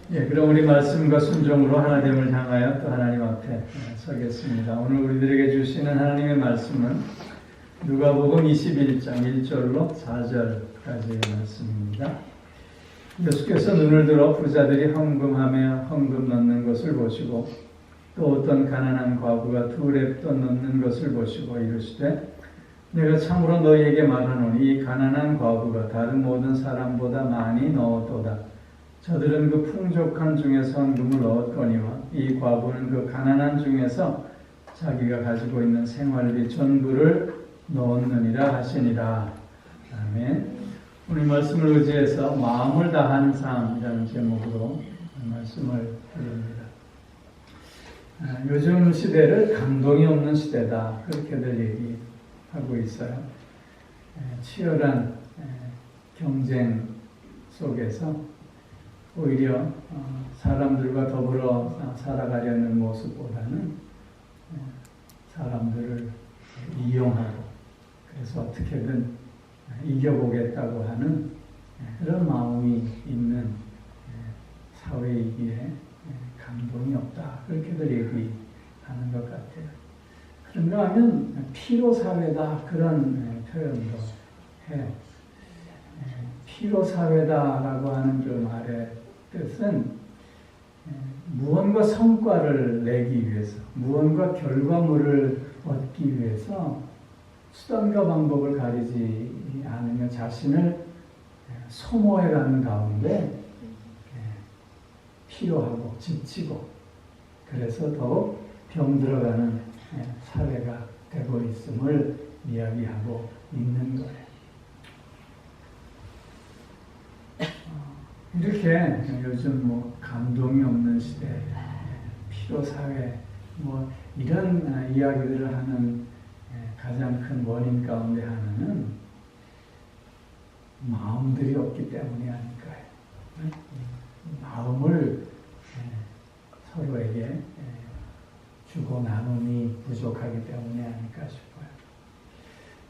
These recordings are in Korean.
그럼 우리 말씀과 순종으로 하나님을 향하여 또 하나님 앞에 서겠습니다. 오늘 우리들에게 주시는 하나님의 말씀은 누가복음 21장 1절로 4절까지의 말씀입니다. 예수께서 눈을 들어 부자들이 헌금하며 헌금 넣는 것을 보시고 또 어떤 가난한 과부가 두 랩돈 넣는 것을 보시고 이르시되 내가 참으로 너희에게 말하노니 이 가난한 과부가 다른 모든 사람보다 많이 넣었도다. 저들은 그 풍족한 중에서 헌금을 넣었거니와 이 과부는 그 가난한 중에서 자기가 가지고 있는 생활비 전부를 넣었느니라 하시니라. 아멘. 오늘 말씀을 의지해서 마음을 다하는 삶이라는 제목으로 말씀을 드립니다. 요즘 시대를 감동이 없는 시대다, 그렇게들 얘기하고 있어요. 치열한 경쟁 속에서 오히려 사람들과 더불어 살아가려는 모습보다는 사람들을 이용하고 그래서 어떻게든 이겨보겠다고 하는 그런 마음이 있는 사회이기에 감동이 없다, 그렇게들 얘기하는 것 같아요. 그런가 하면 피로사회다, 그런 표현도 해요. 피로사회다라고 하는 그 말의 뜻은 무언가 성과를 내기 위해서, 무언가 결과물을 얻기 위해서 수단과 방법을 가리지 않으며 자신을 소모해가는 가운데 피로하고 지치고 그래서 더욱 병들어가는 사회가 되고 있음을 이야기하고 있는 거예요. 이렇게 요즘 감동이 없는 시대, 피로사회, 이런 이야기들을 하는 가장 큰 원인 가운데 하나는 마음들이 없기 때문이 아닐까요? 마음을 서로에게 주고 나눔이 부족하기 때문이 아닐까 싶어요.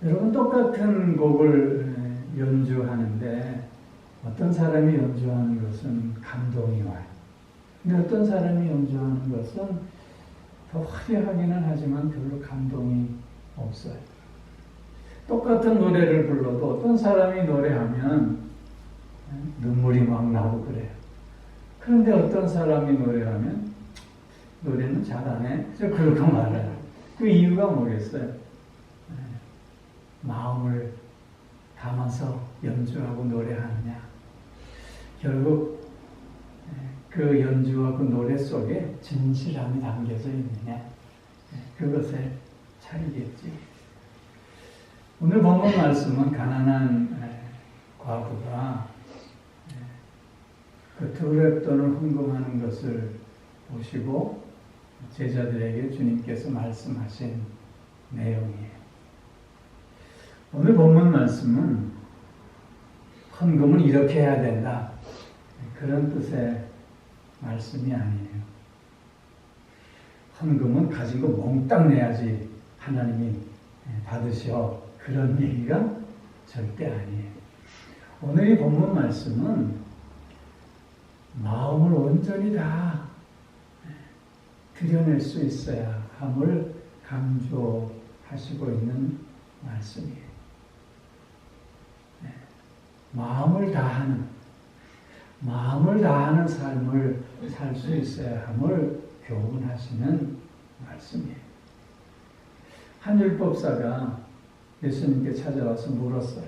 여러분, 똑같은 곡을 연주하는데 어떤 사람이 연주하는 것은 감동이 와요. 근데 어떤 사람이 연주하는 것은 더 화려하기는 하지만 별로 감동이 없어요. 똑같은 노래를 불러도 어떤 사람이 노래하면 눈물이 막 나고 그래요. 그런데 어떤 사람이 노래하면 노래는 잘하네, 그러고 말아요. 그 이유가 뭐겠어요? 마음을 담아서 연주하고 노래하느냐. 결국 그 연주와 그 노래 속에 진실함이 담겨져 있느냐, 그것의 차이겠지. 오늘 본문 말씀은 가난한 과부가 그 두 랩돈을 헌금하는 것을 보시고 제자들에게 주님께서 말씀하신 내용이에요. 오늘 본문 말씀은 헌금은 이렇게 해야 된다, 그런 뜻의 말씀이 아니에요. 헌금은 가진 거 몽땅 내야지 하나님이 받으셔, 그런 얘기가 절대 아니에요. 오늘 이 본문 말씀은 마음을 온전히 다 드러낼 수 있어야 함을 강조하시고 있는 말씀이에요. 마음을 다하는 삶을 살 수 있어야 함을 교훈하시는 말씀이에요. 한 율법사가 예수님께 찾아와서 물었어요.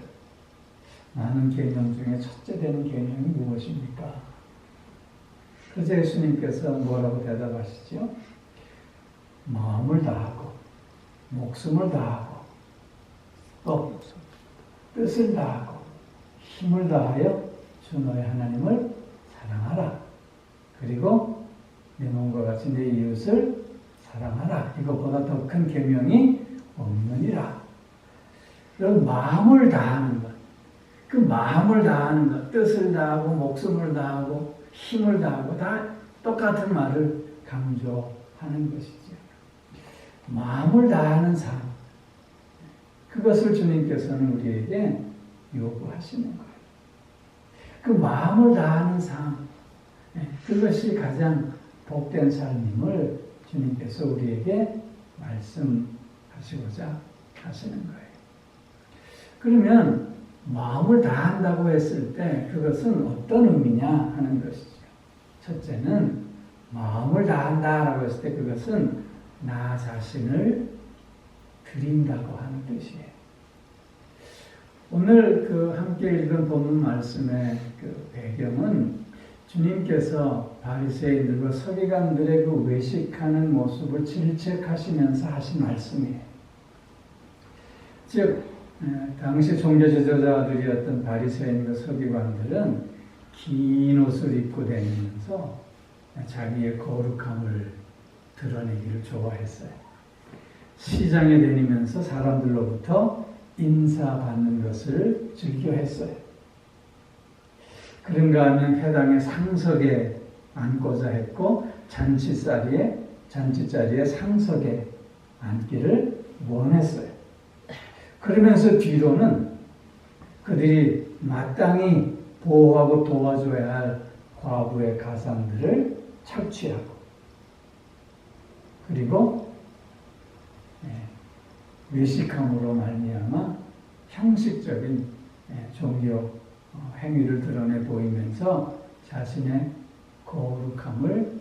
많은 계명 중에 첫째 되는 계명이 무엇입니까? 그래서 예수님께서 뭐라고 대답하시죠? 마음을 다하고 목숨을 다하고 또 뜻을 다하고 힘을 다하여 주 너의 하나님을 사랑하라. 그리고 내 몸과 같이 내 이웃을 사랑하라. 이것보다 더 큰 계명이 없느니라. 그런 마음을 다하는 것, 그 마음을 다하는 것, 뜻을 다하고 목숨을 다하고 힘을 다하고 다 똑같은 말을 강조하는 것이죠. 마음을 다하는 삶, 그것을 주님께서는 우리에게 요구하시는 거예요. 그 마음을 다하는 삶, 그것이 가장 복된 삶임을 주님께서 우리에게 말씀하시고자 하시는 거예요. 그러면 마음을 다한다고 했을 때 그것은 어떤 의미냐 하는 것이죠. 첫째는 마음을 다한다라고 했을 때 그것은 나 자신을 드린다고 하는 뜻이에요. 오늘 함께 읽은 본문 말씀의 배경은 주님께서 바리새인들과 서기관들의 외식하는 모습을 질책하시면서 하신 말씀이에요. 즉 당시 종교 지도자들이었던 바리새인과 서기관들은 긴 옷을 입고 다니면서 자기의 거룩함을 드러내기를 좋아했어요. 시장에 다니면서 사람들로부터 인사받는 것을 즐겨했어요. 그런가 하면 회당의 상석에 앉고자 했고 잔치자리에 상석에 앉기를 원했어요. 그러면서 뒤로는 그들이 마땅히 보호하고 도와줘야 할 과부의 가상들을 착취하고 그리고 외식함으로 말미암아 형식적인 종교 행위를 드러내 보이면서 자신의 거룩함을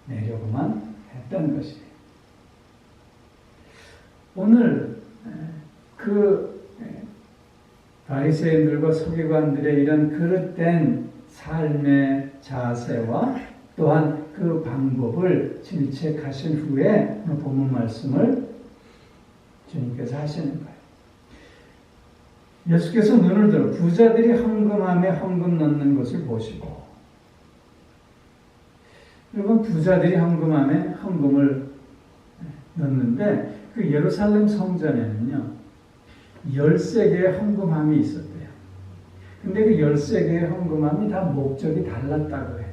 드러내려고만 했던 것이에요. 오늘 바리새인들과 서기관들의 이런 그릇된 삶의 자세와 또한 그 방법을 질책하신 후에 본문 말씀을 주님께서 하시는 거예요. 예수께서 눈을 들어 부자들이 헌금함에 헌금 넣는 것을 보시고, 여러분 부자들이 헌금함에 헌금을 넣는데 그 예루살렘 성전에는요 13개의 헌금함이 있었대요. 근데 그 13개의 헌금함이 다 목적이 달랐다고 해요.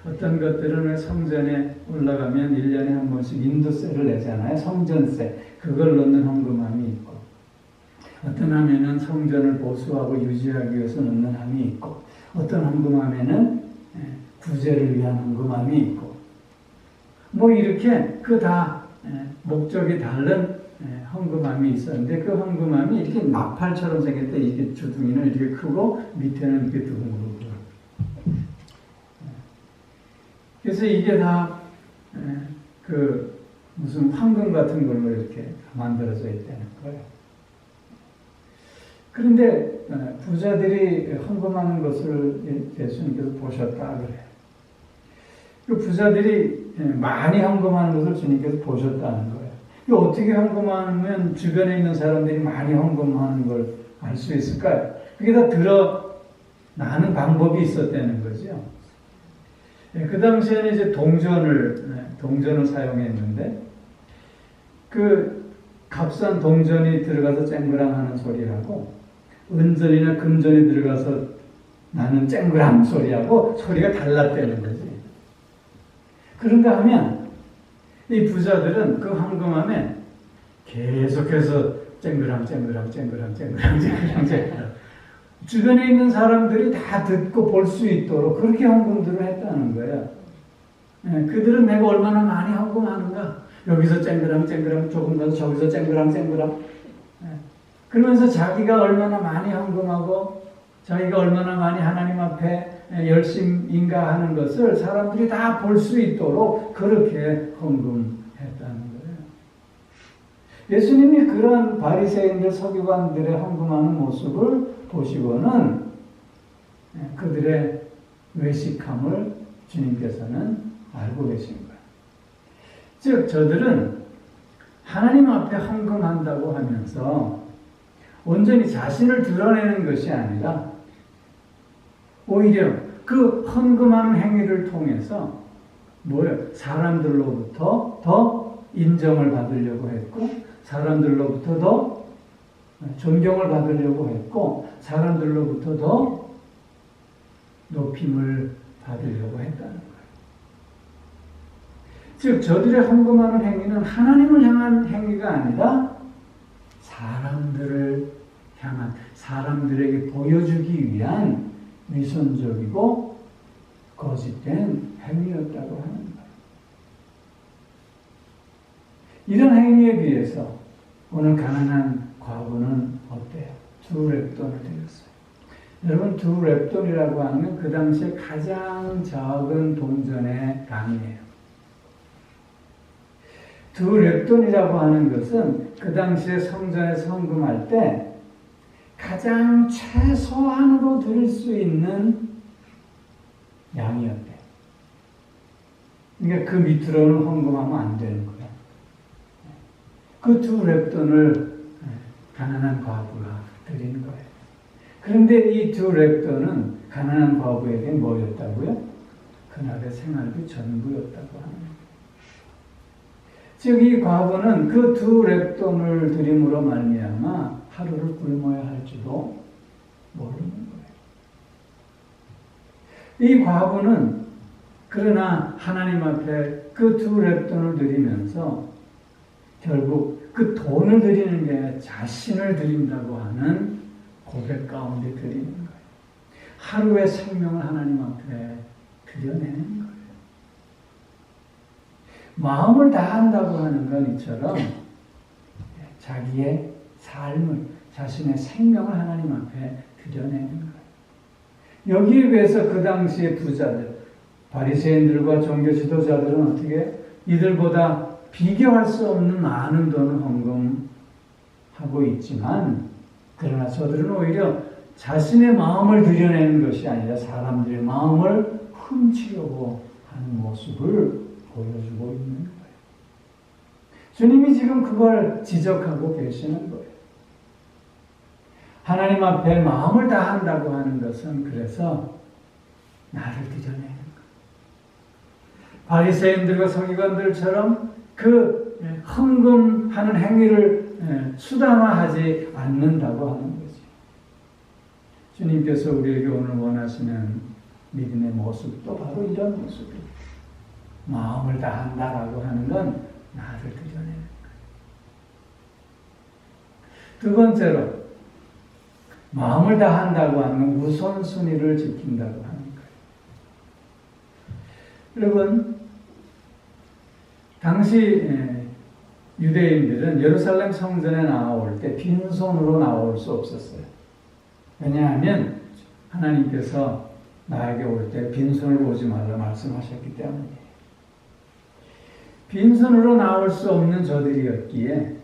어떤 것들은 성전에 올라가면 1년에 한 번씩 인도세를 내잖아요. 성전세. 그걸 넣는 헌금함이 있고, 어떤 함에는 성전을 보수하고 유지하기 위해서 넣는 함이 있고, 어떤 헌금함에는 구제를 위한 헌금함이 있고, 뭐 이렇게 그 다 목적이 다른 헌금함이 있었는데 그 헌금함이 이렇게 나팔처럼 생길 때 이게 주둥이는 이렇게 크고 밑에는 이렇게 둥그르고, 그래서 이게 다 무슨 황금 같은 걸로 이렇게 만들어져 있다는 거예요. 그런데 부자들이 헌금하는 것을 예수님께서 보셨다 그래요. 그 부자들이 많이 헌금하는 것을 주님께서 보셨다는 거예요. 이거 어떻게 헌금하면 주변에 있는 사람들이 많이 헌금하는 걸 알 수 있을까요? 그게 다 드러나는 방법이 있었다는 거죠. 그 당시에는 이제 동전을 사용했는데, 그 값싼 동전이 들어가서 쨍그랑 하는 소리하고, 은전이나 금전이 들어가서 나는 쨍그랑 소리하고 소리가 달랐다는 거지. 그런가 하면, 이 부자들은 그 헌금함에 계속해서 쨍그랑 주변에 있는 사람들이 다 듣고 볼 수 있도록 그렇게 헌금들을 했다는 거예요. 그들은 내가 얼마나 많이 헌금하는가, 여기서 쨍그랑 조금 더, 저기서 쨍그랑 그러면서 자기가 얼마나 많이 헌금하고 자기가 얼마나 많이 하나님 앞에 열심인가 하는 것을 사람들이 다 볼 수 있도록 그렇게 헌금했다는 거예요. 예수님이 그런 바리새인들 서기관들의 헌금하는 모습을 보시고는 그들의 외식함을 주님께서는 알고 계신 거예요. 즉 저들은 하나님 앞에 헌금한다고 하면서 온전히 자신을 드러내는 것이 아니라 오히려 그 헌금하는 행위를 통해서 사람들로부터 더 인정을 받으려고 했고, 사람들로부터 더 존경을 받으려고 했고, 사람들로부터 더 높임을 받으려고 했다는 거예요. 즉 저들의 헌금하는 행위는 하나님을 향한 행위가 아니라 사람들을 향한, 사람들에게 보여주기 위한 위선적이고 거짓된 행위였다고 하는 거예요. 이런 행위에 비해서 오늘 가난한 과부는 어때요? 2렙돈을 드렸어요. 여러분, 2렙돈이라고 하는 그 당시에 가장 적은 동전의 단위예요. 2렙돈이라고 하는 것은 그 당시에 성전에 헌금할 때 가장 최소한으로 드릴 수 있는 양이었대요. 그러니까 그 밑으로는 헌금하면 안 되는 거예요. 그 2렙돈을 가난한 과부가 드리는 거예요. 그런데 이 2렙돈은 가난한 과부에게 뭐였다고요? 그날의 생활비 전부였다고 하는 거예요. 즉, 이 과부는 그 2렙돈을 드림으로 말미암아 하루를 굶어야 할지도 모르는 거예요. 이 과부는 그러나 하나님 앞에 그 2렙돈을 드리면서 결국 그 돈을 드리는 게 아니라 자신을 드린다고 하는 고백 가운데 드리는 거예요. 하루의 생명을 하나님 앞에 드려내는 거예요. 마음을 다한다고 하는 건 이처럼 자기의 삶을, 자신의 생명을 하나님 앞에 드려내는 거예요. 여기에 비해서 그 당시의 부자들, 바리새인들과 종교 지도자들은 어떻게 이들보다 비교할 수 없는 많은 돈을 헌금하고 있지만, 그러나 저들은 오히려 자신의 마음을 드러내는 것이 아니라 사람들의 마음을 훔치려고 하는 모습을 보여주고 있는 거예요. 주님이 지금 그걸 지적하고 계시는 거예요. 하나님 앞에 마음을 다한다고 하는 것은 그래서 나를 드러내는 거예요. 바리새인들과 서기관들처럼 그 헌금하는 행위를 수단화하지 않는다고 하는 거죠. 주님께서 우리에게 오늘 원하시는 믿음의 모습도 바로 이런 모습이에요. 마음을 다한다라고 하는 건 나를 드러내는 거예요. 두 번째로, 마음을 다한다고 하는 건 우선순위를 지킨다고 하는 거예요. 여러분, 당시 유대인들은 예루살렘 성전에 나올 때 빈손으로 나올 수 없었어요. 왜냐하면 하나님께서 나에게 올 때 빈손으로 오지 말라 말씀하셨기 때문이에요. 빈손으로 나올 수 없는 저들이었기에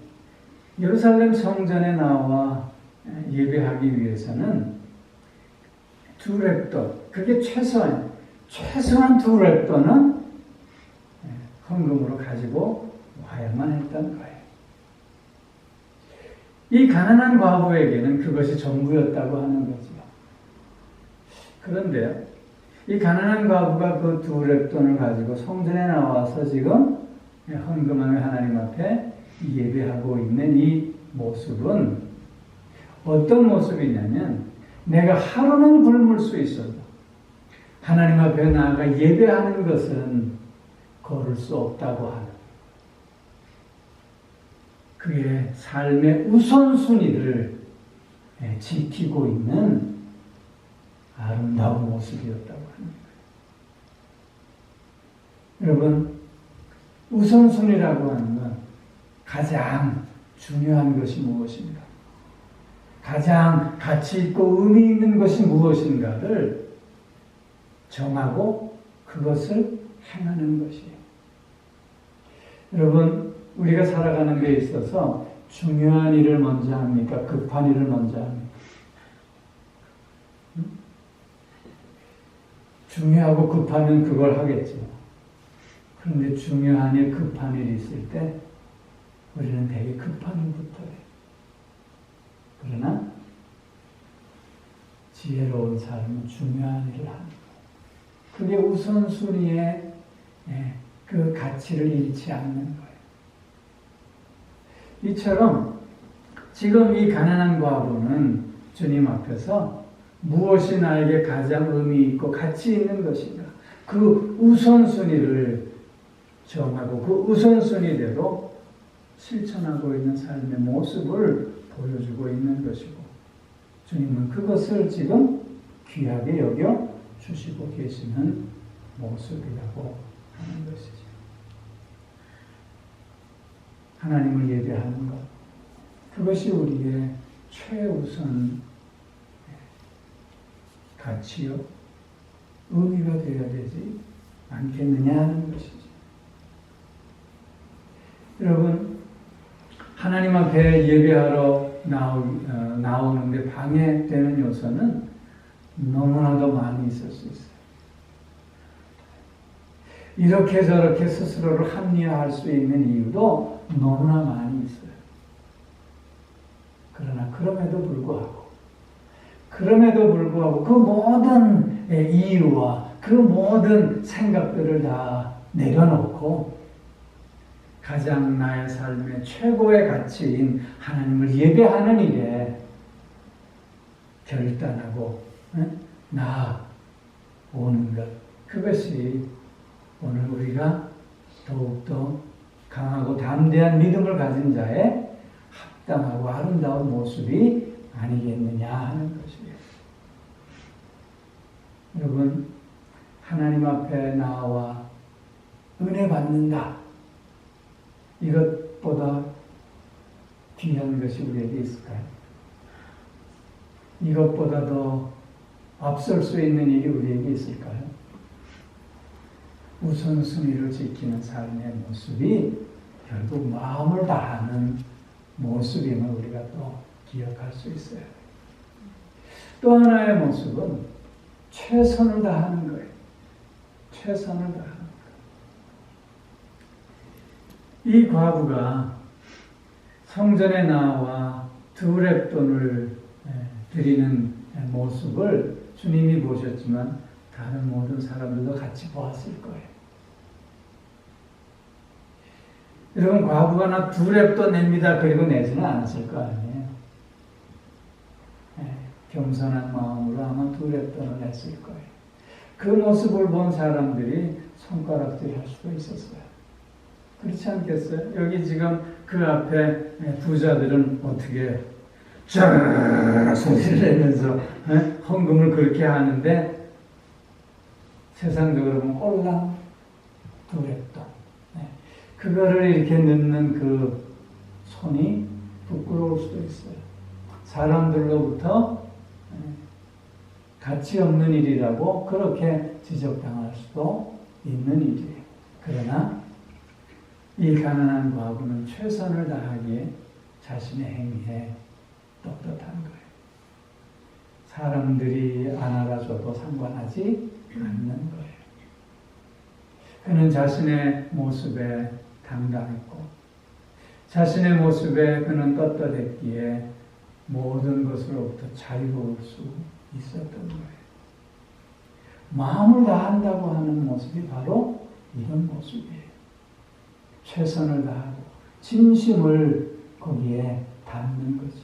예루살렘 성전에 나와 예배하기 위해서는 2렙돈, 그게 최소한 2렙돈은 헌금으로 가지고 와야만 했던 거예요. 이 가난한 과부에게는 그것이 전부였다고 하는 거죠. 그런데요, 이 가난한 과부가 그 2렙돈을 가지고 성전에 나와서 지금 헌금하며 하나님 앞에 예배하고 있는 이 모습은 어떤 모습이냐면, 내가 하루는 굶을 수 있어도 하나님 앞에 나아가 예배하는 것은 거를 수 없다고 하는, 그의 삶의 우선순위를 지키고 있는 아름다운 모습이었다고 합니다. 여러분, 우선순위라고 하는 건 가장 중요한 것이 무엇인가, 가장 가치 있고 의미 있는 것이 무엇인가를 정하고 그것을 행하는 것이에요. 여러분, 우리가 살아가는 데 있어서 중요한 일을 먼저 합니까? 급한 일을 먼저 합니까? 중요하고 급하면 그걸 하겠죠. 그런데 중요한 일, 급한 일이 있을 때 우리는 되게 급한 일부터 해요. 그러나 지혜로운 삶은 중요한 일을 하는 거예요. 그게 우선순위의 그 가치를 잃지 않는 거예요. 이처럼 지금 이 가난한 과부는 주님 앞에서 무엇이 나에게 가장 의미 있고 가치 있는 것인가, 그 우선순위를 정하고 그 우선순위대로 실천하고 있는 삶의 모습을 보여주고 있는 것이고, 주님은 그것을 지금 귀하게 여겨 주시고 계시는 모습이라고 하는 것이죠. 하나님을 예배하는 것, 그것이 우리의 최우선 가치요, 의미가 되어야 되지 않겠느냐 하는 것이죠. 여러분, 하나님 앞에 예배하러 나오는데 방해되는 요소는 너무나도 많이 있을 수 있어요. 이렇게 저렇게 스스로를 합리화할 수 있는 이유도 너무나 많이 있어요. 그러나 그럼에도 불구하고 그 모든 이유와 그 모든 생각들을 다 내려놓고 가장 나의 삶의 최고의 가치인 하나님을 예배하는 일에 결단하고 나아오는 것, 그것이 오늘 우리가 더욱더 강하고 담대한 믿음을 가진 자의 합당하고 아름다운 모습이 아니겠느냐 하는 것이에요. 여러분, 하나님 앞에 나와 은혜 받는다, 이것보다 귀한 것이 우리에게 있을까요? 이것보다 더 앞설 수 있는 일이 우리에게 있을까요? 우선순위를 지키는 삶의 모습이 결국 마음을 다하는 모습임을 우리가 또 기억할 수 있어요. 또 하나의 모습은 최선을 다하는 거예요. 최선을 다하는 거예요. 이 과부가 성전에 나와 두렙돈을 드리는 모습을 주님이 보셨지만 다른 모든 사람들도 같이 보았을 거예요. 여러분, 과부가 나 두렙돈 냅니다 그리고 내지는 않았을 거 아니에요. 겸손한 마음으로 아마 두렙돈을 냈을 거예요. 그 모습을 본 사람들이 손가락질할 수도 있었어요. 그렇지 않겠어요? 여기 지금 그 앞에 부자들은 어떻게 쫙 소리를 내면서 헌금을 그렇게 하는데, 세상적으로 보면 꼴랑 두렙돈, 그거를 이렇게 넣는 그 손이 부끄러울 수도 있어요. 사람들로부터 가치 없는 일이라고 그렇게 지적당할 수도 있는 일이에요. 그러나 이 가난한 과부는 최선을 다하기에 자신의 행위에 떳떳한 거예요. 사람들이 안 알아줘도 상관하지 않는 거예요. 그는 자신의 모습에 당당했고, 자신의 모습에 그는 떳떳했기에 모든 것으로부터 자유로울 수 있었던 거예요. 마음을 다한다고 하는 모습이 바로 이런 모습이에요. 최선을 다하고 진심을 거기에 담는 거죠.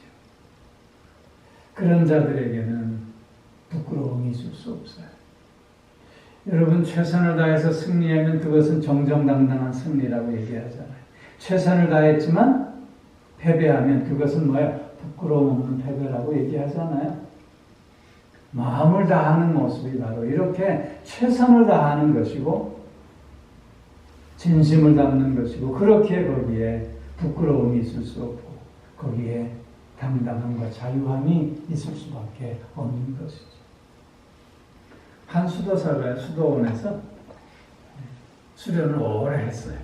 그런 자들에게는 부끄러움이 있을 수 없어요. 여러분, 최선을 다해서 승리하면 그것은 정정당당한 승리라고 얘기하잖아요. 최선을 다했지만 패배하면 그것은 뭐예요? 부끄러움 없는 패배라고 얘기하잖아요. 마음을 다하는 모습이 바로 이렇게 최선을 다하는 것이고 진심을 담는 것이고, 그렇게 거기에 부끄러움이 있을 수 없고 거기에 당당함과 자유함이 있을 수밖에 없는 것이죠. 한 수도사가 수도원에서 수련을 오래 했어요.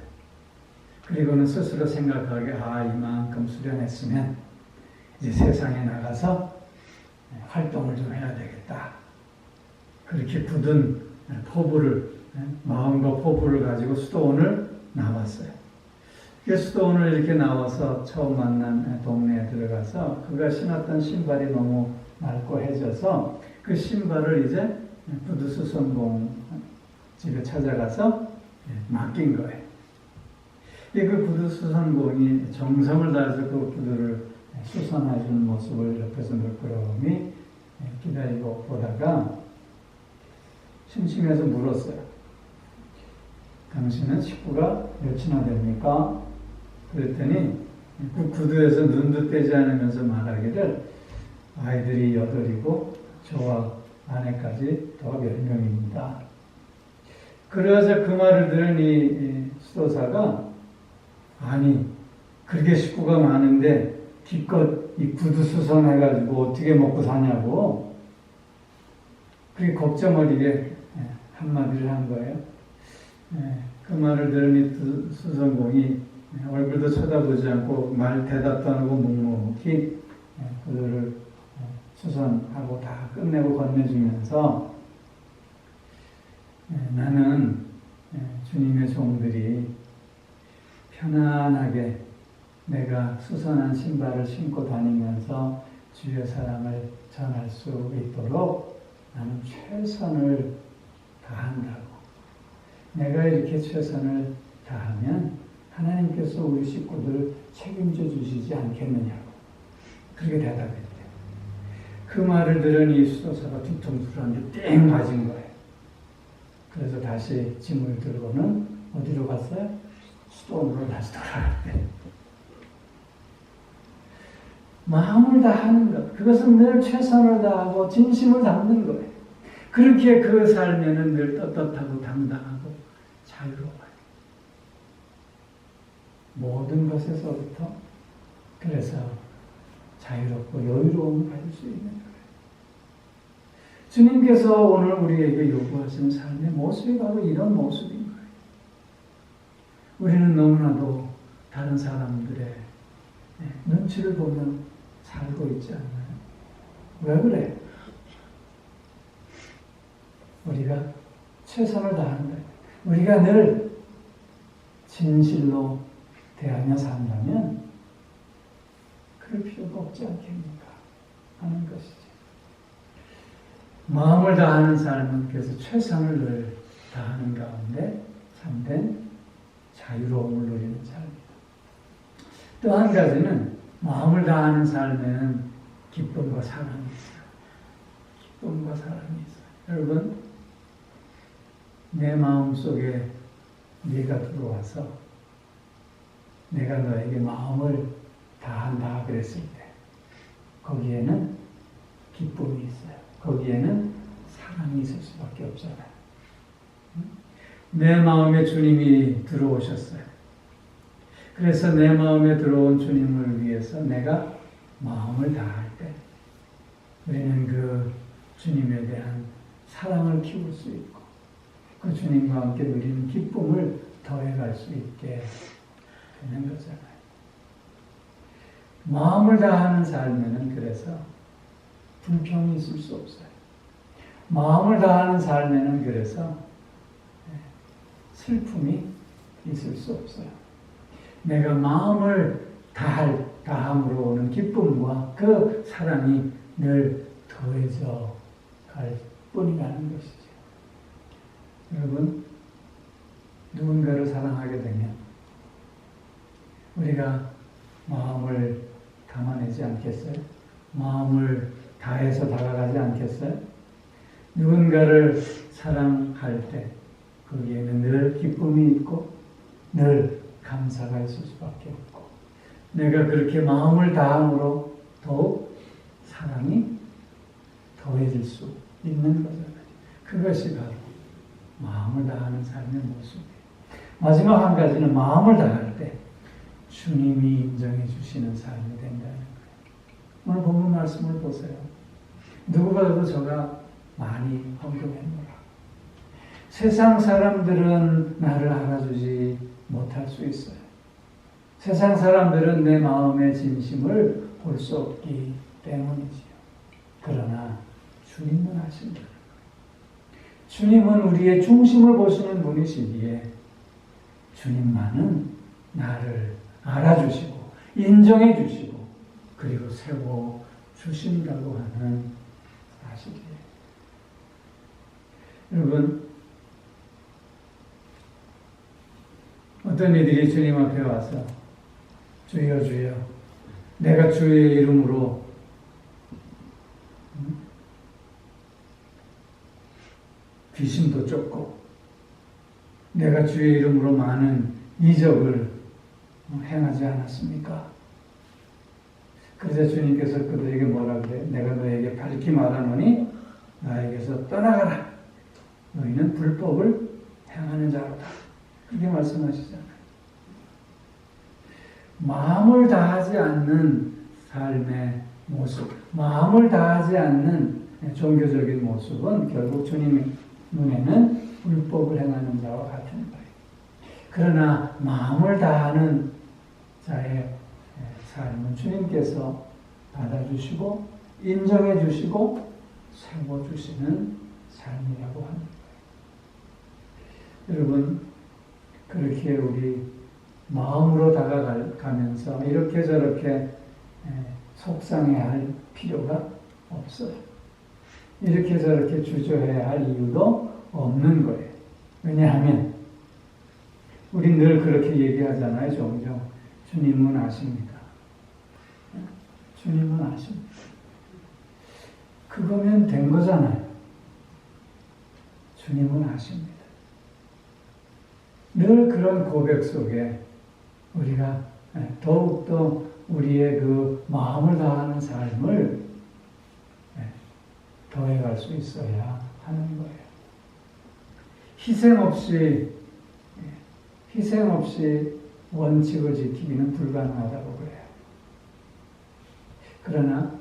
그리고는 스스로 생각하기에 이만큼 수련했으면 이제 세상에 나가서 활동을 좀 해야 되겠다. 그렇게 굳은 포부를, 마음과 포부를 가지고 수도원을 나왔어요. 수도원을 이렇게 나와서 처음 만난 동네에 들어가서 그가 신었던 신발이 너무 낡고해져서 그 신발을 이제 구두수선공 집에 찾아가서 맡긴 거예요. 그 구두수선공이 정성을 다해서 그 구두를 수선해주는 모습을 옆에서 물끄러미 기다리고 보다가 심심해서 물었어요. 당신은 식구가 몇이나 됩니까? 그랬더니 그 구두에서 눈도 떼지 않으면서 말하기를 아이들이 8이고 저와 아내까지 더 10명입니다. 그러자 그 말을 들은 이 수도사가 아니 그렇게 식구가 많은데 기껏 이 구두 수선해가지고 어떻게 먹고 사냐고 그렇게 걱정 어리게 한마디를 한 거예요. 그 말을 들은 이 수선공이 얼굴도 쳐다보지 않고 말 대답도 안 하고 묵묵히 구두를 수선하고 다 끝내고 건네주면서 나는 주님의 종들이 편안하게 내가 수선한 신발을 신고 다니면서 주의 사랑을 전할 수 있도록 나는 최선을 다한다고. 내가 이렇게 최선을 다하면 하나님께서 우리 식구들 책임져 주시지 않겠느냐고. 그렇게 대답했대요. 그 말을 들은 이 수도사가 뒤통수를 한 대 땡 맞은 거예요. 그래서 다시 짐을 들고는 어디로 갔어요? 수도원으로 다시 돌아갔대요. 마음을 다하는 것, 그것은 늘 최선을 다하고 진심을 담는 거예요. 그렇게 그 삶에는 늘 떳떳하고 당당하고 자유로워요. 모든 것에서부터 그래서 자유롭고 여유로움을 가질 수 있는 거예요. 주님께서 오늘 우리에게 요구하시는 삶의 모습이 바로 이런 모습인 거예요. 우리는 너무나도 다른 사람들의 눈치를 보며 살고 있지 않나요? 왜 그래? 우리가 최선을 다하는 거예요. 우리가 늘 진실로 대하며 산다면 그럴 필요가 없지 않겠는가 하는 것이죠. 마음을 다하는 삶은 그래서 최선을 늘 다하는 가운데 참된 자유로움을 누리는 삶입니다. 또 한 가지는 마음을 다하는 삶에는 기쁨과 사랑이 있어요. 기쁨과 사랑이 있어요. 여러분, 내 마음속에 네가 들어와서 내가 너에게 마음을 다한다 그랬을 때 거기에는 기쁨이 있어요. 거기에는 사랑이 있을 수밖에 없잖아요. 내 마음에 주님이 들어오셨어요. 그래서 내 마음에 들어온 주님을 위해서 내가 마음을 다할 때 우리는 그 주님에 대한 사랑을 키울 수 있고 그 주님과 함께 누리는 기쁨을 더해갈 수 있게 되는 거잖아요. 마음을 다하는 삶에는 그래서 불평이 있을 수 없어요. 마음을 다하는 삶에는 그래서 슬픔이 있을 수 없어요. 내가 마음을 다함으로 오는 기쁨과 그 사랑이 늘 더해져 갈 뿐이라는 것이죠. 여러분, 누군가를 사랑하게 되면 우리가 마음을 담아내지 않겠어요? 마음을 다해서 다가가지 않겠어요? 누군가를 사랑할 때 거기에는 늘 기쁨이 있고 늘 감사가 있을 수밖에 없고 내가 그렇게 마음을 다함으로 더욱 사랑이 더해질 수 있는 거잖아요. 그것이 바로 마음을 다하는 삶의 모습이에요. 마지막 한 가지는 마음을 다할 때 주님이 인정해 주시는 삶이 된다는 거예요. 오늘 본문 말씀을 보세요. 누가 봐도 저가 많이 헌금했노라. 세상 사람들은 나를 알아주지 못할 수 있어요. 세상 사람들은 내 마음의 진심을 볼 수 없기 때문이지요. 그러나 주님은 아신다. 주님은 우리의 중심을 보시는 분이시기에 주님만은 나를 알아주시고 인정해 주시고 그리고 세워 주신다고 하는 사실이에요. 여러분, 어떤 이들이 주님 앞에 와서 주여 주여 내가 주의 이름으로 귀신도 쫓고 내가 주의 이름으로 많은 이적을 행하지 않았습니까? 그래서 주님께서 그들에게 뭐라 그래요? 내가 너에게 밝히 말하노니 나에게서 떠나가라. 너희는 불법을 행하는 자로다. 그렇게 말씀하시잖아요. 마음을 다하지 않는 삶의 모습, 마음을 다하지 않는 종교적인 모습은 결국 주님의 눈에는 율법을 행하는 자와 같은 거예요. 그러나 마음을 다하는 자의 삶은 주님께서 받아주시고 인정해 주시고 세워주시는 삶이라고 합니다. 여러분, 그렇게 우리 마음으로 다가가면서 이렇게 저렇게 속상해야 할 필요가 없어요. 이렇게 저렇게 주저해야 할 이유도 없는 거예요. 왜냐하면 우리 늘 그렇게 얘기하잖아요. 종종 주님은 아십니다. 주님은 아십니다. 그거면 된 거잖아요. 주님은 아십니다. 늘 그런 고백 속에 우리가 더욱더 우리의 그 마음을 다하는 삶을 더해갈 수 있어야 하는 거예요. 희생 없이 원칙을 지키기는 불가능하다고 그래요. 그러나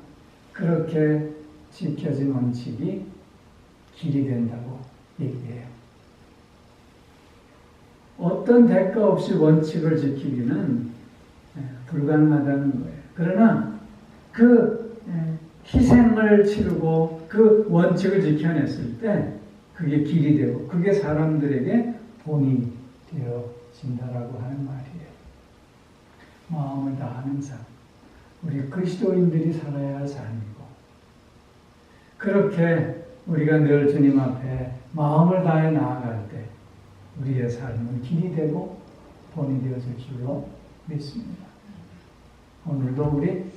그렇게 지켜진 원칙이 길이 된다고 얘기해요. 어떤 대가 없이 원칙을 지키기는 불가능하다는 거예요. 그러나 그 희생을 치르고 그 원칙을 지켜냈을 때 그게 길이 되고 그게 사람들에게 본이 되어진다라고 하는 말이에요. 마음을 다하는 삶. 우리 그리스도인들이 살아야 할 삶이고 그렇게 우리가 늘 주님 앞에 마음을 다해 나아갈 때 우리의 삶은 길이 되고 본이 되어질 줄로 믿습니다. 오늘도 우리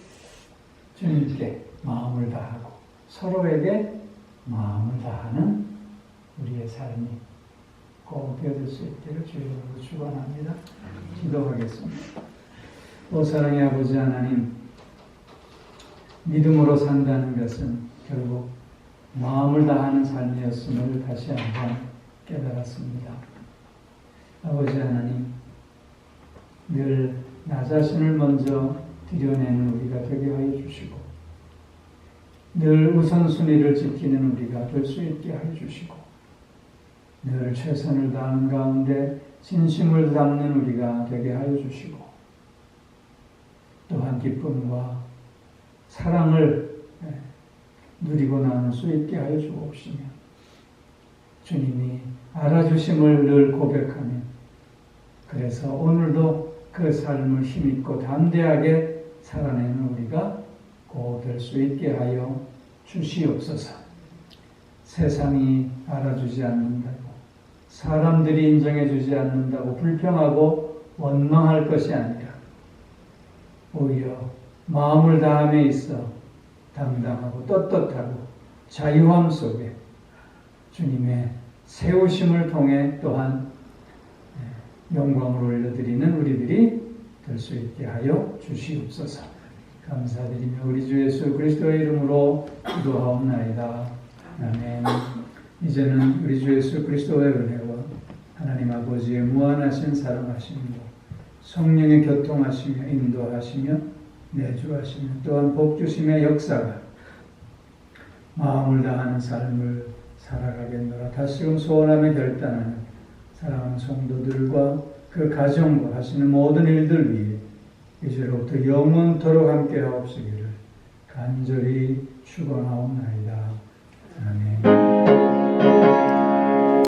주님께 마음을 다하고 서로에게 마음을 다하는 우리의 삶이 꼭 되어질 수 있기를 주님으로 축원합니다. 기도하겠습니다. 오 사랑의 아버지 하나님, 믿음으로 산다는 것은 결국 마음을 다하는 삶이었음을 다시 한번 깨달았습니다. 아버지 하나님, 늘 나 자신을 먼저 드려내는 우리가 되게 하여 주시고 늘 우선순위를 지키는 우리가 될 수 있게 하여 주시고 늘 최선을 다하는 가운데 진심을 담는 우리가 되게 하여 주시고 또한 기쁨과 사랑을 누리고 나눌 수 있게 하여 주옵시며 주님이 알아주심을 늘 고백하며 그래서 오늘도 그 삶을 힘있고 담대하게 살아내는 우리가 꼭 될 수 있게 하여 주시옵소서. 세상이 알아주지 않는다고 사람들이 인정해주지 않는다고 불평하고 원망할 것이 아니라 오히려 마음을 다함에 있어 당당하고 떳떳하고 자유함 속에 주님의 세우심을 통해 또한 영광을 올려드리는 우리들이 될 수 있게 하여 주시옵소서. 감사드리며 우리 주 예수 그리스도의 이름으로 기도하옵나이다. 아멘. 이제는 우리 주 예수 그리스도의 은혜와 하나님 아버지의 무한하신 사랑하심과 성령의 교통하시며 인도하시며 내주하시며 또한 복주심의 역사가 마음을 다하는 삶을 살아가겠노라 다시금 소원하며 결단하는 사랑하는 성도들과 그 가정과 하시는 모든 일들 위해 이제로부터 영원토록 함께 하옵시기를 간절히 축원하옵나이다.